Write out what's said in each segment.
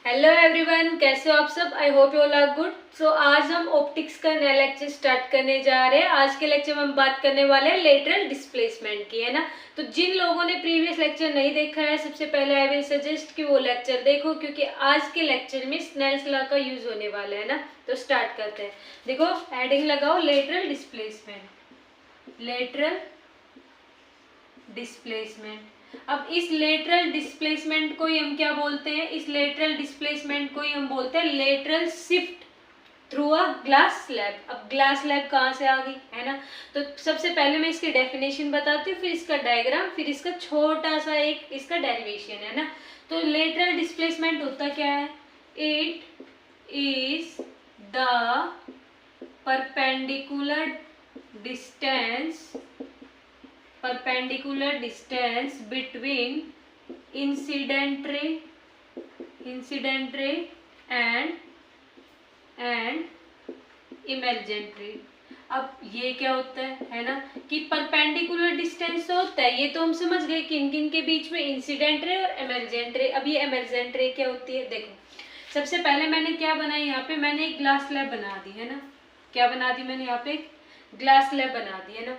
Hello everyone, कैसे हो आप सब। I hope you all are good. So आज हम ऑप्टिक्स का नया लेक्चर स्टार्ट करने जा रहे हैं। आज के लेक्चर में हम बात करने वाले हैं लेटरल डिस्प्लेसमेंट की, है ना। तो जिन लोगों ने प्रीवियस लेक्चर नहीं देखा है, सबसे पहले आई विल सजेस्ट कि वो लेक्चर देखो, क्योंकि आज के लेक्चर में स्नेल्स लॉ का यूज होने वाला है ना। तो स्टार्ट करते हैं। देखो हेडिंग लगाओ, लेटरल डिस्प्लेसमेंट। Lateral displacement. अब इस लेटरल डिस्प्लेसमेंट को ही हम क्या बोलते हैं? इस लेटरल डिस्प्लेसमेंट को ही हम बोलते हैं lateral shift through a glass slab. अब ग्लास स्लैब कहाँ से आ गई, है ना। तो सबसे पहले मैं इसकी डेफिनेशन बताती हूँ, फिर इसका डायग्राम, फिर इसका छोटा सा एक इसका डेरिवेशन, है ना। तो लेटरल डिस्प्लेसमेंट होता क्या है? It is the perpendicular distance between incident ray and emergent ray। अब ये क्या होता है ना, कि परपेंडिकुलर डिस्टेंस होता है, ये तो हम समझ गए किन किन के बीच में, इंसिडेंट रे और एमरजेंट रे। अब ये एमरजेंट रे क्या होती है? देखो सबसे पहले मैंने क्या बनाया, यहाँ पे मैंने एक ग्लास स्लैब बना दी, है ना। क्या बना दी मैंने? यहाँ पे एक ग्लास स्लैब बना दी, है ना।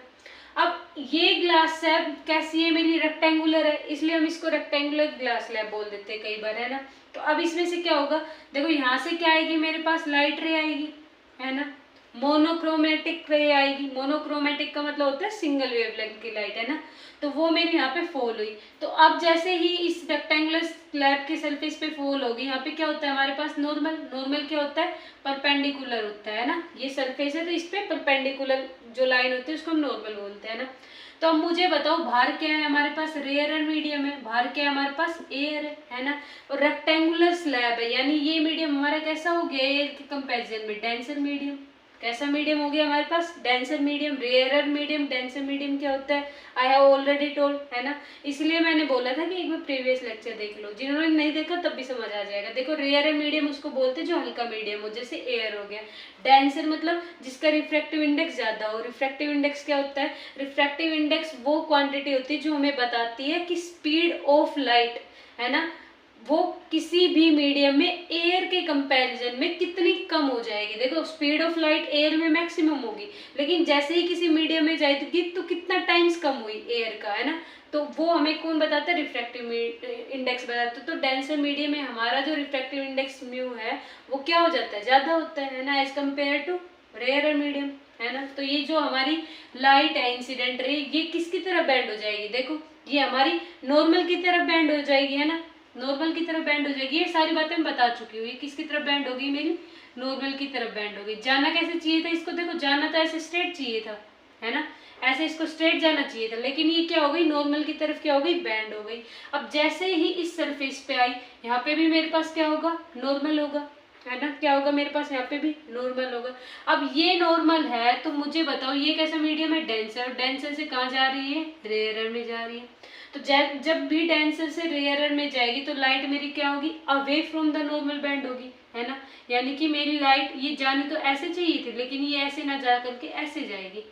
अब ये ग्लास स्लैब कैसी है? मेरी रेक्टेंगुलर है, इसलिए हम इसको रेक्टेंगुलर ग्लास स्लैब बोल देते हैं कई बार, है ना। तो अब इसमें से क्या होगा? देखो यहाँ से क्या आएगी मेरे पास? लाइट रे आएगी, है ना। मोनोक्रोमेटिक रे आएगी। मोनोक्रोमेटिक का मतलब होता है सिंगल वेवलेंथ की लाइट, है ना। तो वो मेरी यहाँ पे फॉल हुई। तो अब जैसे ही इस रेक्टेंगुलर स्लैब के सरफेस पे फॉल होगी, यहाँ पे क्या होता है हमारे पास? नॉर्मल क्या होता है? परपेंडिकुलर होता है ना। ये सरफेस है तो इस पे परपेंडिकुलर जो लाइन होती है उसको हम नॉर्मल बोलते हैं ना। तो अब मुझे बताओ बाहर क्या है हमारे पास? रेयर एंड मीडियम है। बाहर क्या है हमारे पास? एयर है ना। और रेक्टेंगुलर स्लैब है, यानी ये मीडियम हमारा कैसा हो गया? एयर के कंपेरिजन में डेंसर मीडियम। कैसा मीडियम हो गया हमारे पास? Denser medium. Rare medium, denser medium क्या होता है? आई हैव ऑलरेडी टोल्ड, है ना। इसलिए मैंने बोला था कि एक बार प्रीवियस लेक्चर देख लो, जिन्होंने नहीं देखा तब भी समझ आ जाएगा। देखो रेयर मीडियम उसको बोलते हैं जो हल्का मीडियम हो, जैसे एयर हो गया। डेंसर मतलब जिसका रिफ्रैक्टिव इंडेक्स ज्यादा हो। रिफ्रैक्टिव इंडेक्स क्या होता है? रिफ्रैक्टिव इंडेक्स वो क्वांटिटी होती है जो हमें बताती है कि स्पीड ऑफ लाइट, है ना, वो किसी भी मीडियम में एयर के कंपैरिजन में कितनी कम हो जाएगी। देखो स्पीड ऑफ लाइट एयर में मैक्सिमम होगी, लेकिन जैसे ही किसी मीडियम में जाएगी तो कितना टाइम्स कम हुई एयर का, है ना। तो वो हमें कौन बताता है? रिफ्रैक्टिव इंडेक्स बताता है। तो डेंसर मीडियम में हमारा जो रिफ्रैक्टिव इंडेक्स म्यू है वो क्या हो जाता है? ज्यादा होता है ना, as compare to rare medium, है ना। तो ये जो हमारी लाइट है इंसिडेंट रे, ये किसकी तरफ बैंड हो जाएगी? देखो ये हमारी नॉर्मल की तरफ बैंड हो जाएगी, है ना। नॉर्मल की तरफ बैंड हो जाएगी। ये सारी बातें मैं बता चुकी हूँ। ये किसकी तरफ बैंड होगी? मेरी नॉर्मल की तरफ बैंड होगी। जाना कैसे चाहिए था इसको? देखो जाना तो ऐसे स्ट्रेट चाहिए था, है ना, ऐसे इसको स्ट्रेट जाना चाहिए था, लेकिन ये क्या हो गई? नॉर्मल की तरफ क्या हो गई? बैंड हो गई। अब जैसे ही इस सरफेस पे आई, यहाँ पे भी मेरे पास क्या होगा? नॉर्मल होगा, है ना। क्या होगा मेरे पास? यहाँ पे भी नॉर्मल होगा। अब ये नॉर्मल है तो मुझे बताओ ये कैसा मीडियम है? डेंसर। डेंसर से कहाँ जा रही है? रेयरर में जा रही है। तो जब भी डेंसर से रेयरर में जाएगी तो लाइट मेरी क्या होगी? Away from the normal band होगी, है ना। यानी कि मेरी लाइट ये जानी तो ऐसे चाहिए थी, लेकिन ये ऐसे ना जा करके ऐसे जाएगी,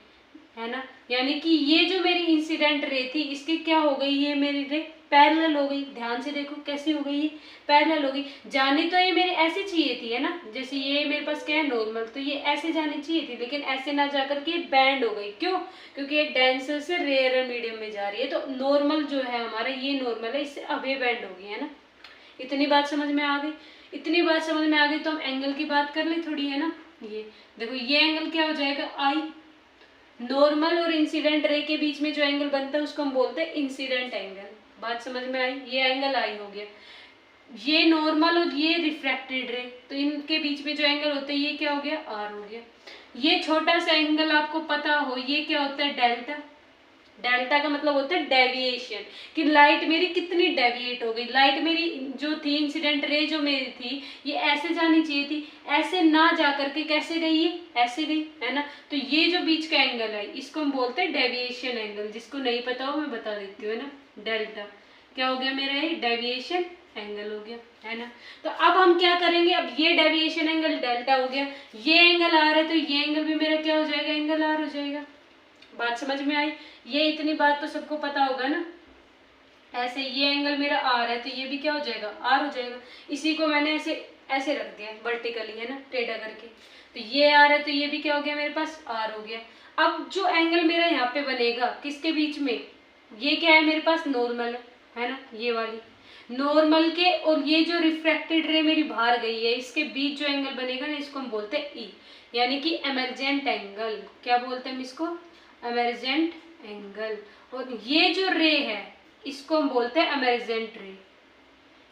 है ना। यानी कि ये जो मेरी इंसिडेंट रे थी इसकी क्या हो गई? ये मेरी रे पैरेलल हो गई। ध्यान से देखो कैसी हो गई? ये पैरेलल हो गई। जानी तो ये मेरे ऐसे चाहिए थी, है ना। जैसे ये मेरे पास क्या है? नॉर्मल, तो ये ऐसे जानी चाहिए थी, लेकिन ऐसे ना जाकर के बैंड हो गई। क्यों? क्योंकि ये डेंसर से रेयर मीडियम में जा रही है। तो नॉर्मल जो है हमारा, ये नॉर्मल है, इससे अवे बैंड होगी, है ना। इतनी बात समझ में आ गई? इतनी बात समझ में आ गई तो हम एंगल की बात कर ले थोड़ी, है ना। ये देखो ये एंगल क्या हो जाएगा? आई। नॉर्मल और इंसिडेंट रे के बीच में जो एंगल बनता है उसको हम बोलते हैं इंसिडेंट एंगल। बात समझ में आई? ये एंगल आई हो गया। ये नॉर्मल और ये रिफ्रैक्टेड रे, तो इनके बीच में जो एंगल होता है ये क्या हो गया? आर हो गया। ये छोटा सा एंगल आपको पता हो, ये क्या होता है? डेल्टा। डेल्टा का मतलब होता है डेविएशन, कि लाइट मेरी कितनी डेविएट हो गई। लाइट मेरी जो थी, इंसिडेंट रे जो मेरी थी, ये ऐसे जानी चाहिए थी, ऐसे ना जा करके कैसे गई? ये ऐसे गई, है ना। तो ये जो बीच का एंगल है इसको हम बोलते हैं डेविएशन एंगल। जिसको नहीं पता हो मैं बता देती हूँ, है ना। डेल्टा क्या हो गया मेरा? ये डेविएशन एंगल हो गया, है ना। तो अब हम क्या करेंगे? अब ये डेविएशन एंगल डेल्टा हो गया, ये एंगल आर है, तो ये एंगल भी मेरा क्या हो जाएगा? एंगल आर हो जाएगा। बात समझ में आई? ये इतनी बात तो सबको पता होगा ना। ऐसे ये एंगल मेरा आर है तो ये भी क्या हो जाएगा, आर हो जाएगा। इसी को मैंने ऐसे ऐसे रख दिया वर्टिकली, है ना, टेढ़ा करके। तो ये आर है तो ये भी क्या हो गया मेरे पास, आर हो गया। अब जो एंगल मेरा यहाँ पे बनेगा किसके बीच में, ये क्या है मेरे पास, नॉर्मल है ना, ये वाली नॉर्मल के और ये जो रिफ्रैक्टेड रे मेरी बाहर गई है इसके बीच जो एंगल बनेगा ना इसको हम बोलते हैं ई, यानी कि एमरजेंट एंगल। क्या बोलते हैं हम इसको, एमरजेंट एंगल। और ये जो रे है इसको हम बोलते हैं एमरजेंट रे।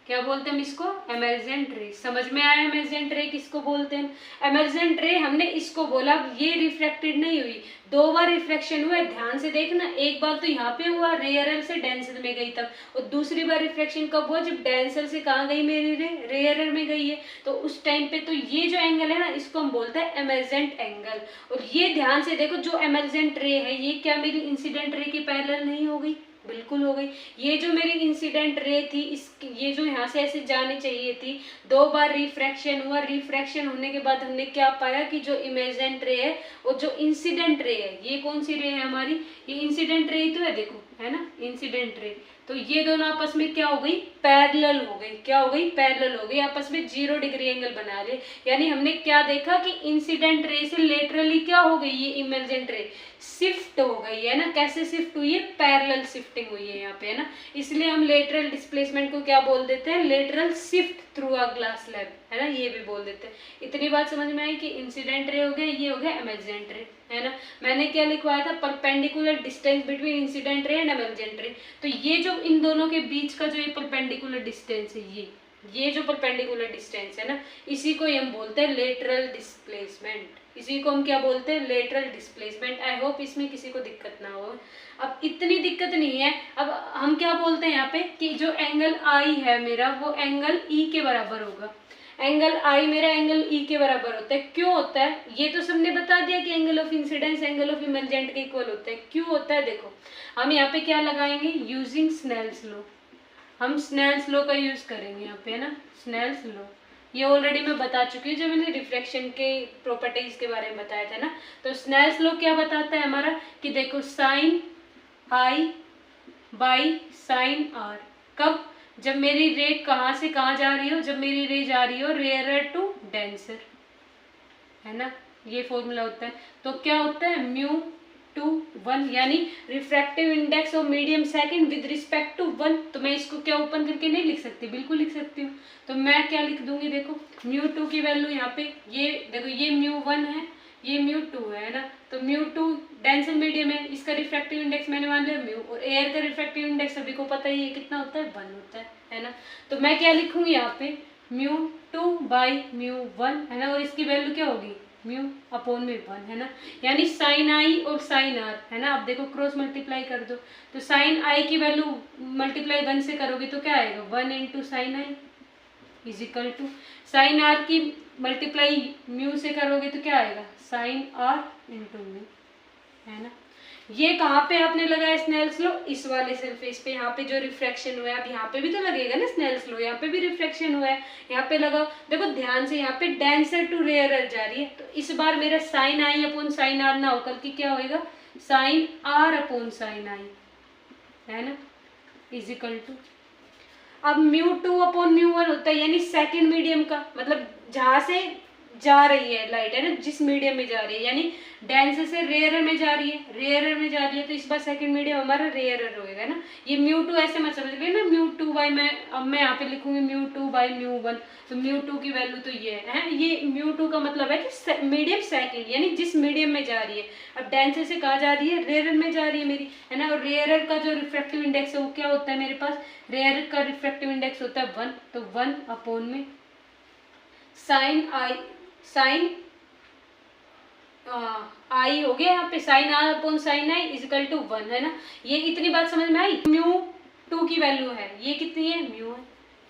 क्या बोलते हैं हम इसको, एमरजेंट रे। समझ में आया एमरजेंट रे किसको बोलते हैं। एमरजेंट रे हमने इसको बोला, ये रिफ्लेक्टेड नहीं हुई, 2 बार रिफ्लेक्शन हुआ है, ध्यान से देखना। एक बार तो यहाँ पे हुआ, रेयरर से डेंसर में गई तब, और दूसरी बार रिफ्लेक्शन कब हुआ, जब डेंसर से कहाँ गई मेरी रे, रेयरर में गई है, तो उस टाइम पे तो ये जो एंगल है ना इसको हम बोलते हैं एमरजेंट एंगल। और ये ध्यान से देखो, जो एमरजेंट रे है ये क्या मेरी इंसिडेंट रे की पैरेलल नहीं हो गई, बिल्कुल हो गई। ये जो मेरी इंसिडेंट रे थी इस, ये जो यहाँ से ऐसे जानी चाहिए थी, 2 बार रिफ्रैक्शन हुआ, रिफ्रैक्शन होने के बाद हमने क्या पाया कि जो इमेजेंट रे है और जो इंसिडेंट रे है, ये कौन सी रे है हमारी, ये इंसिडेंट रे ही तो है, देखो है ना, इंसिडेंट रे। तो ये दोनों आपस में क्या हो गई, पैरेलल हो गई। क्या हो गई, पैरेलल हो गई, आपस में 0 डिग्री एंगल बना रहे। यानी हमने क्या देखा कि इंसिडेंट रे से लेटरली क्या हो गई, ये इमेजेंट रे शिफ्ट हो गई है ना। कैसे शिफ्ट हुई है, पैरेलल शिफ्टिंग हुई है यहाँ पे, है ना। इसलिए हम लेटरल डिस्प्लेसमेंट को क्या बोल देते हैं, lateral shift through a glass slab, है ना, ये भी बोल देते हैं। इतनी बात समझ में आई कि इंसिडेंट रे हो गया, ये हो गया इमेजेंट रे, है ना। मैंने क्या लिखवाया था, perpendicular distance between incident ray and emergent ray. तो ये जो इन दोनों के बीच का जो ये परपेंडिकुलर डिस्टेंस है, ये जो परपेंडिकुलर डिस्टेंस है ना, इसी को हम बोलते हैं लेटरल डिस्प्लेसमेंट। इसी को हम क्या बोलते हैं, लेटरल डिस्प्लेसमेंट। आई होप इसमें किसी को दिक्कत ना हो। अब इतनी दिक्कत नहीं है। अब हम क्या बोलते हैं यहाँ पे कि जो एंगल आई है मेरा, वो एंगल ई के बराबर होगा। एंगल आई मेरा एंगल ई के बराबर होता है। क्यों होता है, ये तो सबने बता दिया कि angle of incidence angle of emergent के इक्वल होता है। क्यों होता है, देखो हम यहाँ पे क्या लगाएंगे, यूजिंग स्नेल्स लॉ। हम स्नेल्स लॉ का यूज करेंगे यहाँ पे, है ना, स्नेल्स लॉ। ये ऑलरेडी मैं बता चुकी हूँ जब मैंने रिफ्लेक्शन के प्रॉपर्टीज के बारे में बताया था ना। तो स्नेल्स लॉ क्या बताता है हमारा कि देखो sine i by sine r, कब, जब मेरी रे कहाँ से कहाँ जा रही हो, जब मेरी रे जा रही हो रेयरर टू डेंसर, है ना, ये फॉर्मूला होता है। तो क्या होता है, म्यू टू 1, यानी refractive index of medium second with respect to 1। तो मैं इसको क्या ओपन करके नहीं लिख सकती, बिल्कुल लिख सकती हूँ। तो मैं क्या लिख दूंगी, देखो म्यू 2 की वैल्यू यहाँ पे, ये देखो ये म्यू 1 है, ये म्यू 2 है ना। तो म्यू 2 डेंसर मीडियम है, इसका रिफ्रैक्टिव इंडेक्स मैंने मान लिया म्यू, और एयर का रिफ्रैक्टिव इंडेक्स सभी को पता ही है कितना होता है, 1 होता है ना। तो मैं क्या लिखूंगी यहाँ पे, म्यू 2 बाई म्यू 1, है ना, और इसकी वैल्यू क्या होगी, म्यू अपॉन में 1, है ना। यानी साइन आई और साइन आर, है ना, आप देखो क्रॉस मल्टीप्लाई कर दो। तो साइन आई की वैल्यू मल्टीप्लाई 1 से करोगे तो क्या आएगा, 1 into sine i is equal to sine r की मल्टीप्लाई म्यू से करोगे तो क्या आएगा, साइन आर इंटू म्यू, है ना। ये कहाँ पे आपने लगाया स्नेल्स लॉ, इस वाले सरफेस पे। यहाँ पे जो रिफ्रैक्शन हुआ है, अब यहाँ पे भी तो लगेगा ना स्नेल्स लॉ, यहाँ पे भी रिफ्रैक्शन हुआ है, यहाँ पे लगाओ। देखो ध्यान से, यहाँ पे डेंसर टू रेयरर जा रही है, तो इस बार मेरा sine i upon sine r ना होकर के क्या होएगा, sine r upon sine i, है ना, इज इक्वल टू, अब म्यू 2 अपॉन म्यू 1 होता है, यानी सेकेंड मीडियम का, मतलब जहाँ से जा रही है लाइट, है ना, जिस मीडियम में जा रही है, यानी डेंसर से रेयरर में जा रही है, रेयरर में जा रही है, तो इस बार सेकंड मीडियम हमारा रेयरर होएगा ना। ये म्यू 2 ऐसे मत समझ लेना, म्यू 2 बाई, मैं अब मैं यहाँ पे लिखूंगी म्यू 2 बाई म्यू 1। तो म्यू 2 की वैल्यू तो ये है, ये म्यू 2 का मतलब है कि मीडियम सेकंड, यानी जिस मीडियम में जा रही है। अब डेंसर से कहाँ जा रही है, रेयरर में जा रही है मेरी, है ना। और रेयरर का जो रिफ्रैक्टिव इंडेक्स है वो क्या होता है मेरे पास, रेयरर का रिफ्रैक्टिव इंडेक्स होता है 1, तो 1 अपॉन में साइन आई, साइन आई हो गया यहाँ पे, sine r upon sine i is equal to 1, है ना। ये इतनी बात समझ में आई। म्यू 2 की वैल्यू है, ये कितनी है, म्यू है,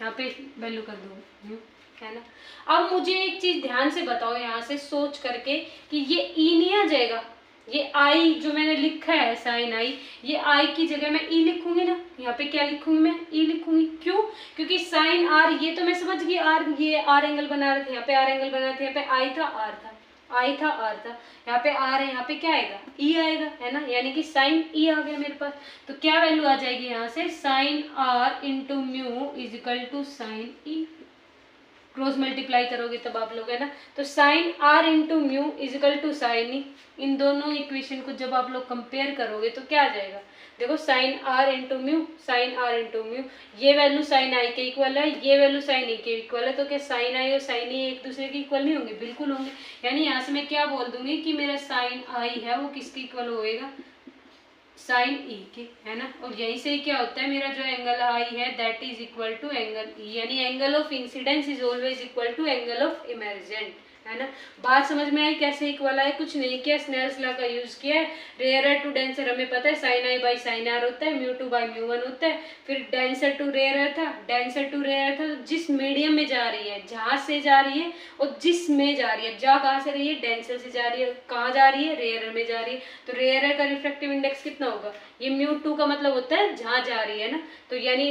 यहाँ पे वैल्यू कर दो म्यू, है ना। अब मुझे एक चीज ध्यान से बताओ यहाँ से सोच करके कि ये ई नहीं आ जाएगा, ये आई जो मैंने लिखा है साइन आई, ये आई की जगह मैं ई लिखूंगी ना। यहाँ पे क्या लिखूंगी, मैं ई लिखूंगी। क्यों, क्योंकि साइन आर, ये तो मैं समझ गई आर, ये आर एंगल बना रहे थे, यहाँ पे आर एंगल बना रहे थे, यहाँ पे आई था आर था। आई था आर था, यहाँ पे आर है, यहाँ पे क्या आएगा ई आएगा, है ना, यानी कि साइन ई आ गया मेरे पास। तो क्या वैल्यू आ जाएगी यहाँ से, sine r into mu is equal to sine e. Cross multiply करोगे तब आप लोग, है ना, तो sine r into mu is equal to sine e. इन दोनों इक्वेशन को जब आप लोग कंपेयर करोगे तो क्या आ जाएगा, देखो sine r into mu, sine r into mu, ये वैल्यू साइन आई के इक्वल है, ये वैल्यू साइन ई के इक्वल है, तो क्या साइन आई और साइन ई एक दूसरे के इक्वल नहीं होंगे, बिल्कुल होंगे। यानी यहाँ से मैं क्या बोल दूंगी कि मेरा साइन आई है वो किसके इक्वल होएगा, साइन ई के, है ना। और यही से क्या होता है, मेरा जो एंगल आई है that is equal to angle e, यानी angle of incidence is always equal to angle of emergent, है ना। बात समझ में आई कैसे इक्वल है, कुछ नहीं किया, स्नेल्स लॉ का यूज किया है। रेयरर टू डेंसर हमें पता है sine i by sine r होता है, mu two by mu one होता है। फिर डेंसर टू रेयरर था, डेंसर टू रेयरर था, जिस मीडियम में जा रही है, जहां से जा रही है और जिस में जा रही है, जा कहाँ से रही है, डेंसर से जा रही है, कहाँ जा रही है, रेयरर में जा रही है। तो रेयरर का रिफ्रैक्टिव इंडेक्स कितना होगा, ये म्यू टू का मतलब होता है जहाँ जा रही है ना, तो यानी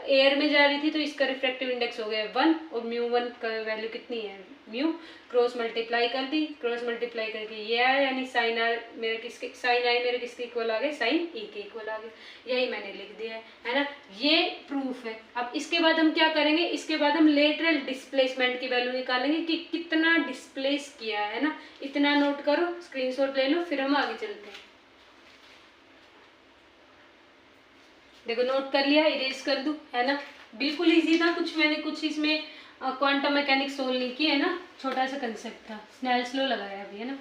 एयर में जा रही थी तो इसका रिफ्रैक्टिव इंडेक्स हो गया 1, और म्यू वन का वैल्यू कितनी है म्यू, क्रॉस मल्टीप्लाई कर दी, क्रॉस मल्टीप्लाई करके ये आया, यानी साइन आर मेरे किसके, साइन आई मेरे किसके इक्वल आ गए, साइन ई के इक्वल आ गए। यही मैंने लिख दिया है ना, ये प्रूफ है। अब इसके बाद हम क्या करेंगे, इसके बाद हम लेटरल डिस्प्लेसमेंट की वैल्यू निकालेंगे कि कितना डिस्प्लेस किया है ना, इतना नोट करो, स्क्रीनशॉट ले लो, फिर हम आगे चलते हैं। देखो नोट कर लिया, इरेज कर दूं, है ना, बिल्कुल इजी था, कुछ मैंने कुछ इसमें क्वांटम मैकेनिक्स सोल्व नहीं की, है ना, छोटा सा कंसेप्ट था, स्नेल्स लॉ लगाया अभी, है ना।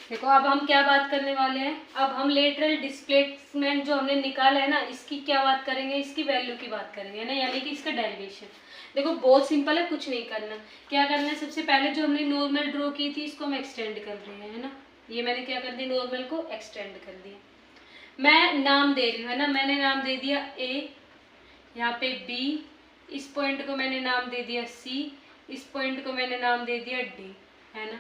देखो अब हम क्या बात करने वाले हैं, अब हम लेटरल डिस्प्लेसमेंट जो हमने निकाला है ना, इसकी क्या बात करेंगे, इसकी वैल्यू की बात करेंगे, है ना, यानी कि इसका डेरिवेशन। देखो बहुत सिंपल है, कुछ नहीं करना, क्या करना है, सबसे पहले जो हमने नॉर्मल ड्रॉ की थी इसको हम एक्सटेंड कर रहे हैं, है ना, ये मैंने क्या कर दिया, नॉर्मल को एक्सटेंड कर दिया। मैं नाम दे रही हूँ, है ना, मैंने नाम दे दिया ए, यहाँ पे बी, इस पॉइंट को मैंने नाम दे दिया सी, इस पॉइंट को मैंने नाम दे दिया डी, है ना,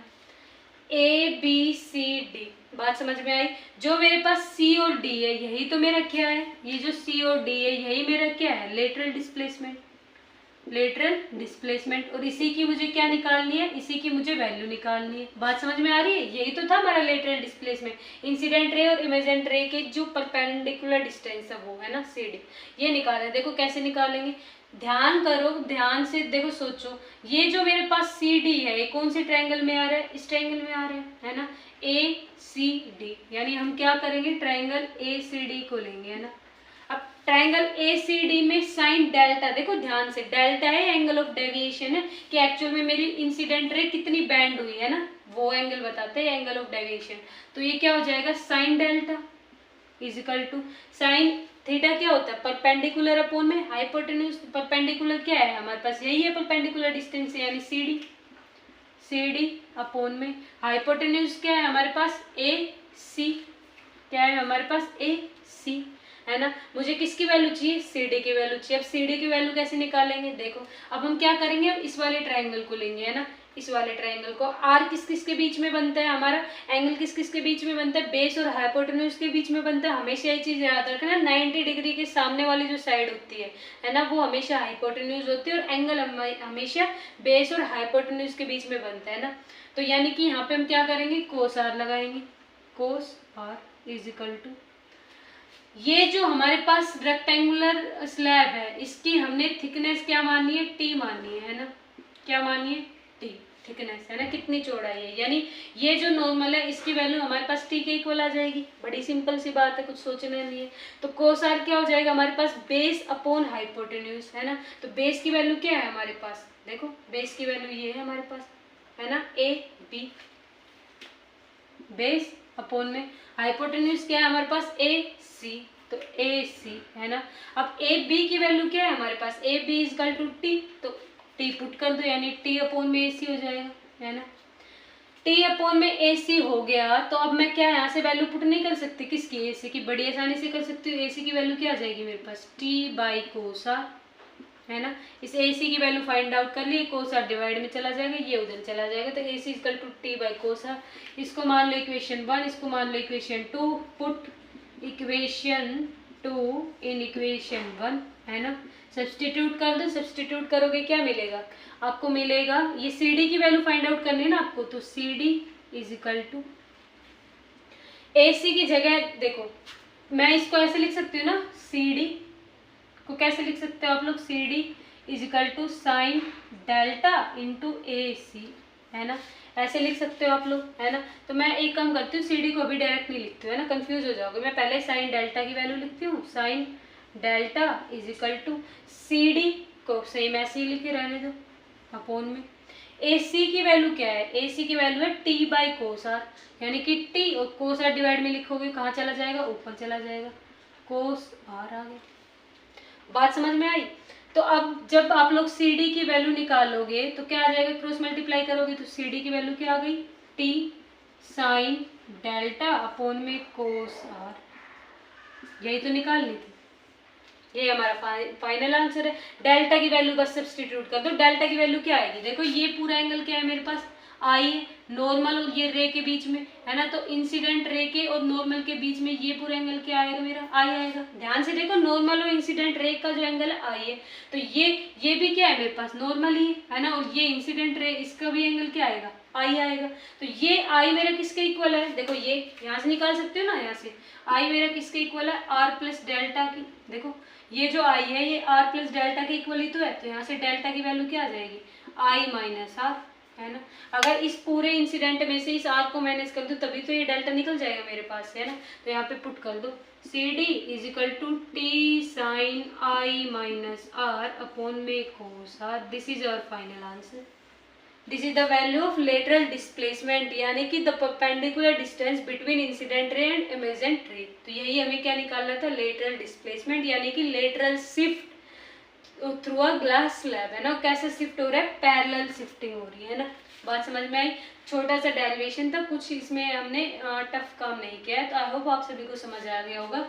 ए बी सी डी। बात समझ में आई, जो मेरे पास सी और डी है यही तो मेरा क्या है, ये जो सी और डी है यही मेरा क्या है, लेटरल डिस्प्लेसमेंट, लेटरल डिस्प्लेसमेंट। और इसी की मुझे क्या निकालनी है, इसी की मुझे वैल्यू निकालनी है। बात समझ में आ रही है, यही तो था हमारा लेटरल डिस्प्लेसमेंट, इंसिडेंट रे और इमेजेंट रे के जो परपेंडिकुलर डिस्टेंस है वो, है ना, सी डी, ये निकालना है। देखो कैसे निकालेंगे, ध्यान करो, ध्यान से देखो, सोचो, ये जो मेरे पास सी डी है ये कौन से ट्रायंगल में आ रहा है, इस ट्रायंगल में आ रहा है ना, ए सी डी, यानी हम क्या करेंगे, ट्रायंगल ए सी डी को लेंगे, है ना। अब ट्रायंगल ए सी डी में साइन डेल्टा, देखो ध्यान से, डेल्टा है एंगल ऑफ डेविएशन है कि एक्चुअल में मेरी इंसिडेंट रे कितनी बैंड हुई है ना, वो एंगल बताते हैं एंगल ऑफ डेविएशन। तो ये क्या हो जाएगा, sine delta is equal to sine theta, क्या होता है, परपेंडिकुलर अपॉन में हाइपोटेन्यूज। परपेंडिकुलर क्या है हमारे पास, यही है परपेंडिकुलर डिस्टेंस, यानी C D, C D upon में हाइपोटेन्यूज क्या है हमारे पास, ए सी, क्या है हमारे पास, ए सी, है ना। मुझे किसकी वैल्यू चाहिए, सी डी की वैल्यू चाहिए। अब सी डी की वैल्यू कैसे निकालेंगे, देखो अब हम क्या करेंगे, अब इस वाले ट्रायंगल को लेंगे, है ना, इस वाले ट्रायंगल को। आर किस किस के बीच में बनता है हमारा, एंगल किस किस के बीच में बनता है, बेस और हाइपोटेन्यूज के बीच में बनता है। हमेशा ये चीज याद रखना, 90 डिग्री के सामने वाली जो साइड होती है ना, वो हमेशा हाइपोटेन्यूज होती है, और एंगल हमेशा बेस और हाइपोटेन्यूज के बीच में बनता है ना। तो यानी कि यहाँ पे हम क्या करेंगे, कोस आर लगाएंगे, cos r is equal to, ये जो हमारे पास रेक्टेंगुलर स्लैब है इसकी हमने थिकनेस क्या मानी है, टी मानी है ना, क्या मानी है, टी थिकनेस, है ना, कितनी चौड़ाई है, यानी ये जो नॉर्मल है इसकी वैल्यू हमारे पास टी के इक्वल आ जाएगी। बड़ी सिंपल सी बात है, कुछ सोचने नहीं है। तो कोस आर क्या हो जाएगा हमारे पास, बेस अपॉन हाइपोटेन्यूज, है ना। तो बेस की वैल्यू क्या है हमारे पास, देखो बेस की वैल्यू ये है हमारे पास, है ना, ए बी, बेस अपॉन में हाइपोटेन्यूज क्या है हमारे पास, ए सी, तो ए सी, है ना। अब ए बी की वैल्यू क्या है हमारे पास, A B is equal to T, तो टी पुट कर दो, यानी टी अपॉन में ए सी हो जाएगा, है ना। टी अपॉन में ए सी हो गया, तो अब मैं क्या यहाँ से वैल्यू पुट नहीं कर सकती, किसकी, ए सी की, बड़ी आसानी से कर सकती हूँ। ए सी की वैल्यू क्या आ जाएगी मेरे पास, टी बाई कोस आर, है ना। इस ए सी की वैल्यू फाइंड आउट कर ली, कोस आर डिवाइड में चला जाएगा, ये उधर चला जाएगा, तो A C is equal to T by cos r. इसको मान लो इक्वेशन 1, इसको मान लो equation 2, put equation 2 in equation 1, है ना। सब्सटीट्यूट कर दो, सब्सटीट्यूट करोगे क्या मिलेगा आपको, मिलेगा ये सी डी की वैल्यू फाइंड आउट करनी है ना आपको, तो C D is equal to A C की जगह देखो मैं इसको ऐसे लिख सकती हूँ ना, सी डी को कैसे लिख सकते हो आप लोग, C D is equal to sine delta into A C, है ना, ऐसे लिख सकते हो आप लोग, है ना। तो मैं एक काम करती हूँ, सी डी को अभी डायरेक्ट नहीं लिखती हूँ, है ना, कंफ्यूज हो जाओगे। मैं पहले साइन डेल्टा की वैल्यू लिखती हूँ, sine delta is equal to C D को सेम ऐसे ही लिखे रहने दो अपोन में। ए सी की वैल्यू क्या है, ए सी की वैल्यू है टी बाई कोस आर, यानी कि टी और कोस आर डिवाइड में लिखोगे कहाँ चला जाएगा, ऊपर चला जाएगा, कोस आर आ गया। बात समझ में आई। तो अब जब आप लोग सी डी की वैल्यू निकालोगे तो क्या आ जाएगा, क्रॉस मल्टीप्लाई करोगे तो सी डी की वैल्यू क्या आ गई, टी साइन डेल्टा अपोन में कोस आर, यही तो निकालनी थी, ये हमारा फाइनल आंसर है। डेल्टा की वैल्यू बस सब्सटीट्यूट कर दो, डेल्टा की वैल्यू क्या आएगी, देखो ये पूरा एंगल क्या है मेरे पास, आई है, नॉर्मल और ये रे के बीच में, है ना, तो इंसिडेंट रे के और नॉर्मल के बीच में ये पूरा एंगल क्या आएगा मेरा, आई आएगा। ध्यान से देखो, नॉर्मल और इंसिडेंट रे का जो एंगल है आई है, तो ये भी क्या है मेरे पास, नॉर्मल ही है ना, और ये इंसिडेंट रे इसका भी एंगल क्या आएगा, आई आएगा। तो ये आई मेरा किसके इक्वल है, देखो ये यहाँ से निकाल सकते हो ना, यहाँ से आई मेरा किसके इक्वल है, आर प्लस डेल्टा की। देखो ये जो आई है ये आर प्लस डेल्टा के इक्वल ही तो है, तो यहाँ से डेल्टा की वैल्यू क्या आ जाएगी, आई माइनस आर, है ना। अगर इस पूरे इंसिडेंट में से इस आर को माइनस कर दो तभी तो ये डेल्टा निकल जाएगा मेरे पास, है ना। तो यहाँ पे पुट कर दो, C D is equal to T sine i minus r upon में cos r, this is our final answer. This is the value of lateral displacement, यानी कि the perpendicular distance between incident ray and emergent ray. तो यही हमें क्या निकालना था, lateral displacement, यानी कि lateral shift through a glass slab, है ना। कैसे शिफ्ट हो रहा है, पैरेलल शिफ्टिंग हो रही है ना। बात समझ में आई। छोटा सा डेरिवेशन था, कुछ इसमें हमने टफ काम नहीं किया है, तो आई होप आप सभी को समझ आ गया होगा।